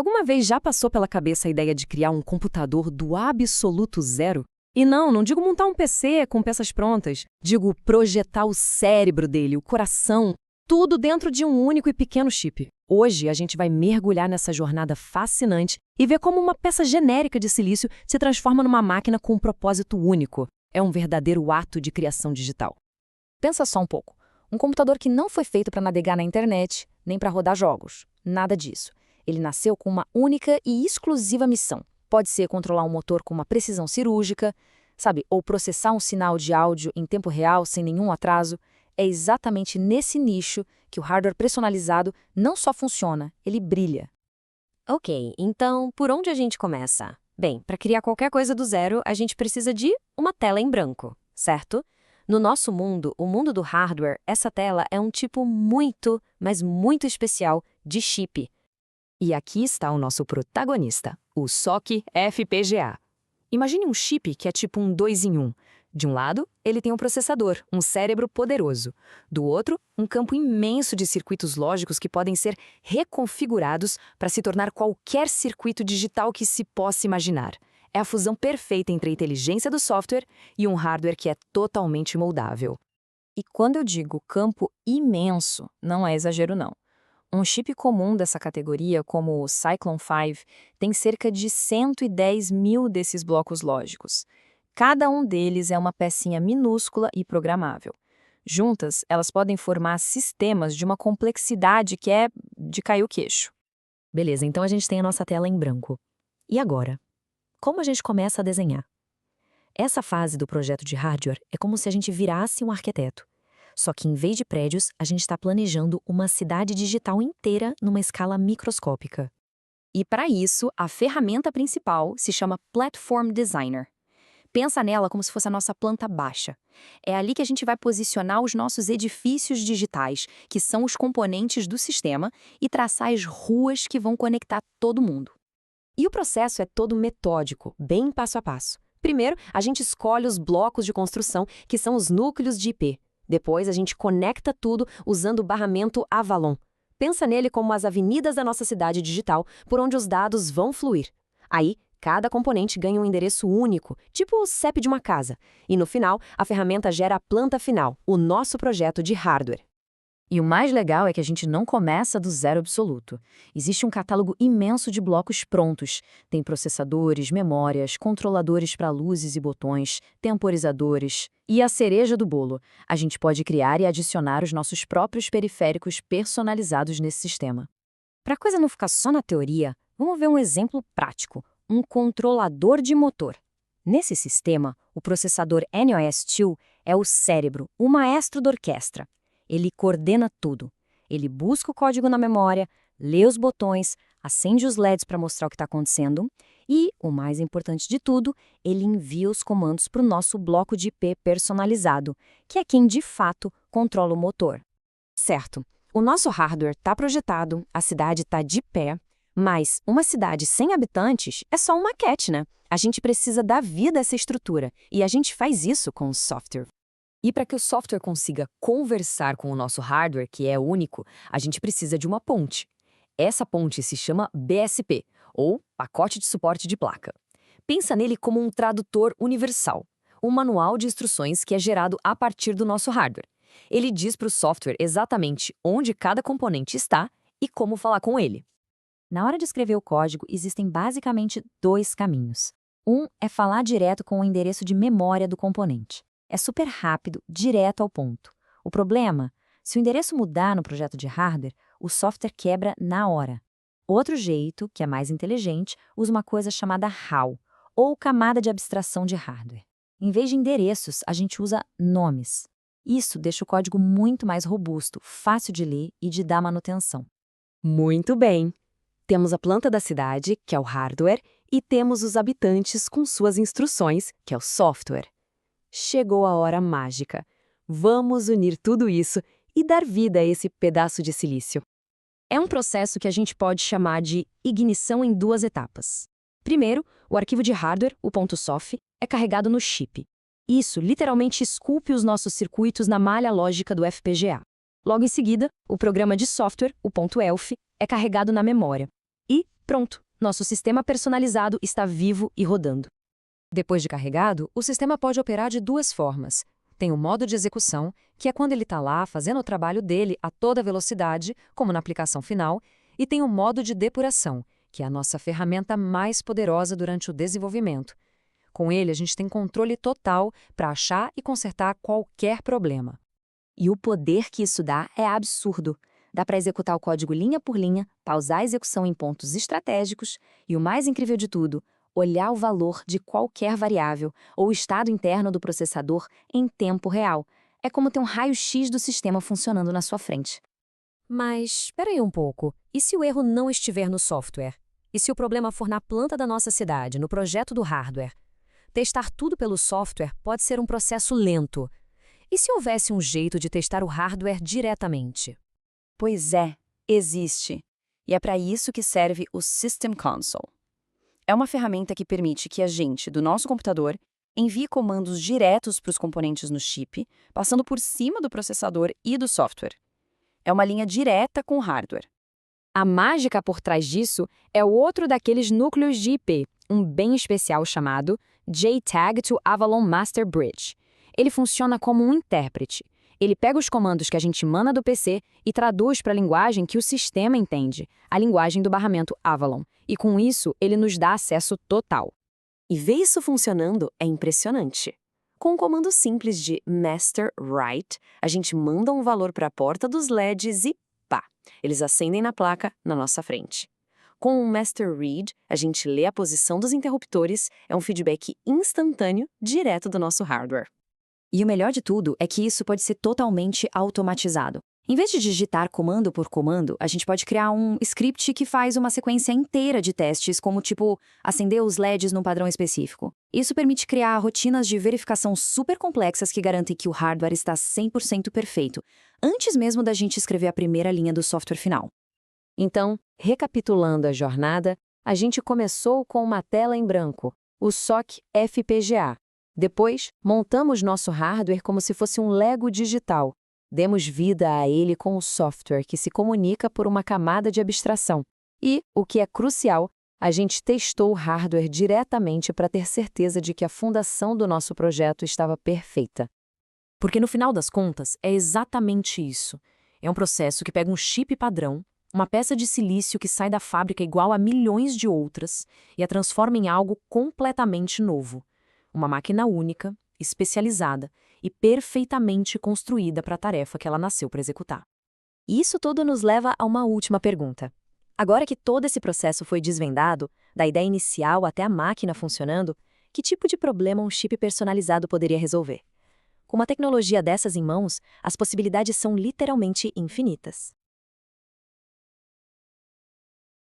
Alguma vez já passou pela cabeça a ideia de criar um computador do absoluto zero? E não digo montar um PC com peças prontas. Digo projetar o cérebro dele, o coração, tudo dentro de um único e pequeno chip. Hoje a gente vai mergulhar nessa jornada fascinante e ver como uma peça genérica de silício se transforma numa máquina com um propósito único. É um verdadeiro ato de criação digital. Pensa só um pouco. Um computador que não foi feito para navegar na internet, nem para rodar jogos. Nada disso. Ele nasceu com uma única e exclusiva missão. Pode ser controlar um motor com uma precisão cirúrgica, sabe, ou processar um sinal de áudio em tempo real sem nenhum atraso. É exatamente nesse nicho que o hardware personalizado não só funciona, ele brilha. Ok, então por onde a gente começa? Bem, para criar qualquer coisa do zero, a gente precisa de uma tela em branco, certo? No nosso mundo, o mundo do hardware, essa tela é um tipo muito, mas muito especial de chip. E aqui está o nosso protagonista, o SoC FPGA. Imagine um chip que é tipo um 2 em 1. De um lado, ele tem um processador, um cérebro poderoso. Do outro, um campo imenso de circuitos lógicos que podem ser reconfigurados para se tornar qualquer circuito digital que se possa imaginar. É a fusão perfeita entre a inteligência do software e um hardware que é totalmente moldável. E quando eu digo campo imenso, não é exagero não. Um chip comum dessa categoria, como o Cyclone 5, tem cerca de 110 mil desses blocos lógicos. Cada um deles é uma pecinha minúscula e programável. Juntas, elas podem formar sistemas de uma complexidade que é de cair o queixo. Beleza, então a gente tem a nossa tela em branco. E agora? Como a gente começa a desenhar? Essa fase do projeto de hardware é como se a gente virasse um arquiteto. Só que em vez de prédios, a gente está planejando uma cidade digital inteira numa escala microscópica. E para isso, a ferramenta principal se chama Platform Designer. Pensa nela como se fosse a nossa planta baixa. É ali que a gente vai posicionar os nossos edifícios digitais, que são os componentes do sistema, e traçar as ruas que vão conectar todo mundo. E o processo é todo metódico, bem passo a passo. Primeiro, a gente escolhe os blocos de construção, que são os núcleos de IP. Depois, a gente conecta tudo usando o barramento Avalon. Pensa nele como as avenidas da nossa cidade digital, por onde os dados vão fluir. Aí, cada componente ganha um endereço único, tipo o CEP de uma casa. E no final, a ferramenta gera a planta final, o nosso projeto de hardware. E o mais legal é que a gente não começa do zero absoluto. Existe um catálogo imenso de blocos prontos. Tem processadores, memórias, controladores para luzes e botões, temporizadores. E a cereja do bolo, a gente pode criar e adicionar os nossos próprios periféricos personalizados nesse sistema. Para a coisa não ficar só na teoria, vamos ver um exemplo prático. Um controlador de motor. Nesse sistema, o processador NOS2 é o cérebro, o maestro da orquestra. Ele coordena tudo. Ele busca o código na memória, lê os botões, acende os LEDs para mostrar o que está acontecendo e, o mais importante de tudo, ele envia os comandos para o nosso bloco de IP personalizado, que é quem, de fato, controla o motor. Certo. O nosso hardware está projetado, a cidade está de pé, mas uma cidade sem habitantes é só uma maquete, né? A gente precisa dar vida a essa estrutura e a gente faz isso com o software. E para que o software consiga conversar com o nosso hardware, que é único, a gente precisa de uma ponte. Essa ponte se chama BSP, ou Pacote de Suporte de Placa. Pensa nele como um tradutor universal, um manual de instruções que é gerado a partir do nosso hardware. Ele diz para o software exatamente onde cada componente está e como falar com ele. Na hora de escrever o código, existem basicamente dois caminhos. Um é falar direto com o endereço de memória do componente. É super rápido, direto ao ponto. O problema, se o endereço mudar no projeto de hardware, o software quebra na hora. Outro jeito, que é mais inteligente, usa uma coisa chamada HAL, ou camada de abstração de hardware. Em vez de endereços, a gente usa nomes. Isso deixa o código muito mais robusto, fácil de ler e de dar manutenção. Muito bem! Temos a planta da cidade, que é o hardware, e temos os habitantes com suas instruções, que é o software. Chegou a hora mágica. Vamos unir tudo isso e dar vida a esse pedaço de silício. É um processo que a gente pode chamar de ignição em duas etapas. Primeiro, o arquivo de hardware, o .sof, é carregado no chip. Isso literalmente esculpe os nossos circuitos na malha lógica do FPGA. Logo em seguida, o programa de software, o .elf, é carregado na memória. E, Pronto, nosso sistema personalizado está vivo e rodando. Depois de carregado, o sistema pode operar de duas formas. Tem o modo de execução, que é quando ele está lá fazendo o trabalho dele a toda velocidade, como na aplicação final, e tem o modo de depuração, que é a nossa ferramenta mais poderosa durante o desenvolvimento. Com ele, a gente tem controle total para achar e consertar qualquer problema. E o poder que isso dá é absurdo. Dá para executar o código linha por linha, pausar a execução em pontos estratégicos e, o mais incrível de tudo, olhar o valor de qualquer variável ou o estado interno do processador em tempo real. É como ter um raio-x do sistema funcionando na sua frente. Mas, espera aí um pouco. E se o erro não estiver no software? E se o problema for na planta da nossa cidade, no projeto do hardware? Testar tudo pelo software pode ser um processo lento. E se houvesse um jeito de testar o hardware diretamente? Pois é, existe. E é para isso que serve o System Console. É uma ferramenta que permite que a gente, do nosso computador, envie comandos diretos para os componentes no chip, passando por cima do processador e do software. É uma linha direta com o hardware. A mágica por trás disso é o outro daqueles núcleos de IP, um bem especial chamado JTAG to Avalon Master Bridge. Ele funciona como um intérprete. Ele pega os comandos que a gente manda do PC e traduz para a linguagem que o sistema entende, a linguagem do barramento Avalon. E com isso, ele nos dá acesso total. E ver isso funcionando é impressionante. Com um comando simples de master write, a gente manda um valor para a porta dos LEDs e pá, eles acendem na placa na nossa frente. Com um master read, a gente lê a posição dos interruptores, é um feedback instantâneo direto do nosso hardware. E o melhor de tudo é que isso pode ser totalmente automatizado. Em vez de digitar comando por comando, a gente pode criar um script que faz uma sequência inteira de testes, como tipo acender os LEDs num padrão específico. Isso permite criar rotinas de verificação super complexas que garantem que o hardware está 100% perfeito, antes mesmo da gente escrever a primeira linha do software final. Então, recapitulando a jornada, a gente começou com uma tela em branco, o SOC FPGA. Depois, montamos nosso hardware como se fosse um Lego digital. Demos vida a ele com o software que se comunica por uma camada de abstração. E, o que é crucial, a gente testou o hardware diretamente para ter certeza de que a fundação do nosso projeto estava perfeita. Porque no final das contas, é exatamente isso. É um processo que pega um chip padrão, uma peça de silício que sai da fábrica igual a milhões de outras, e a transforma em algo completamente novo. Uma máquina única, especializada e perfeitamente construída para a tarefa que ela nasceu para executar. E isso tudo nos leva a uma última pergunta. Agora que todo esse processo foi desvendado, da ideia inicial até a máquina funcionando, que tipo de problema um chip personalizado poderia resolver? Com uma tecnologia dessas em mãos, as possibilidades são literalmente infinitas.